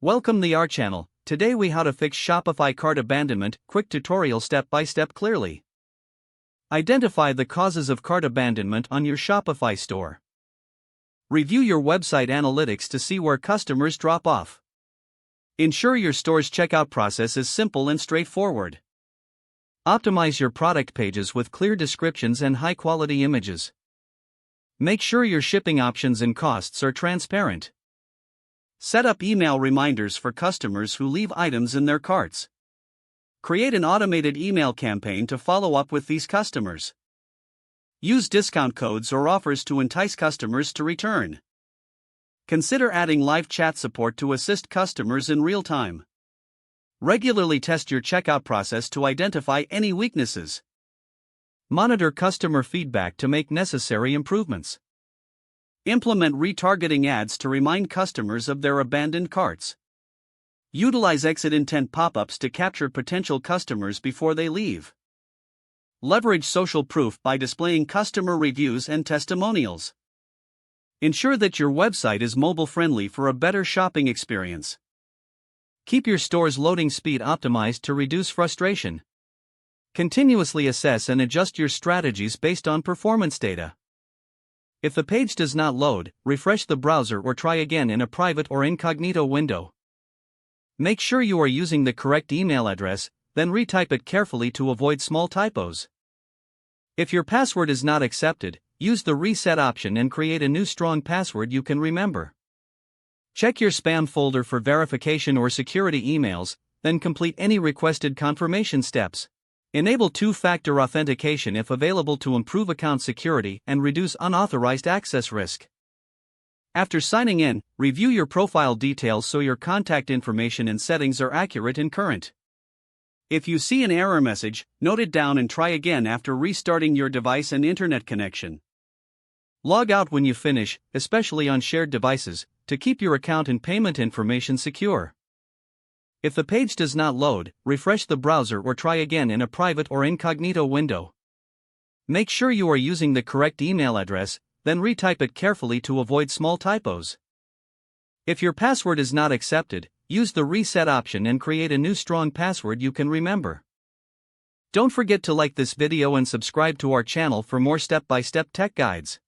Welcome to our channel. Today we how to fix Shopify cart abandonment, quick tutorial step by step clearly. Identify the causes of cart abandonment on your Shopify store. Review your website analytics to see where customers drop off. Ensure your store's checkout process is simple and straightforward. Optimize your product pages with clear descriptions and high-quality images. Make sure your shipping options and costs are transparent. Set up email reminders for customers who leave items in their carts. Create an automated email campaign to follow up with these customers. Use discount codes or offers to entice customers to return. Consider adding live chat support to assist customers in real time. Regularly test your checkout process to identify any weaknesses. Monitor customer feedback to make necessary improvements. Implement retargeting ads to remind customers of their abandoned carts. Utilize exit intent pop-ups to capture potential customers before they leave. Leverage social proof by displaying customer reviews and testimonials. Ensure that your website is mobile-friendly for a better shopping experience. Keep your store's loading speed optimized to reduce frustration. Continuously assess and adjust your strategies based on performance data. If the page does not load, refresh the browser or try again in a private or incognito window. Make sure you are using the correct email address, then retype it carefully to avoid small typos. If your password is not accepted, use the reset option and create a new strong password you can remember. Check your spam folder for verification or security emails, then complete any requested confirmation steps. Enable two-factor authentication if available to improve account security and reduce unauthorized access risk. After signing in, review your profile details so your contact information and settings are accurate and current. If you see an error message, note it down and try again after restarting your device and internet connection. Log out when you finish, especially on shared devices, to keep your account and payment information secure. If the page does not load, refresh the browser or try again in a private or incognito window. Make sure you are using the correct email address, then retype it carefully to avoid small typos. If your password is not accepted, use the reset option and create a new strong password you can remember. Don't forget to like this video and subscribe to our channel for more step-by-step tech guides.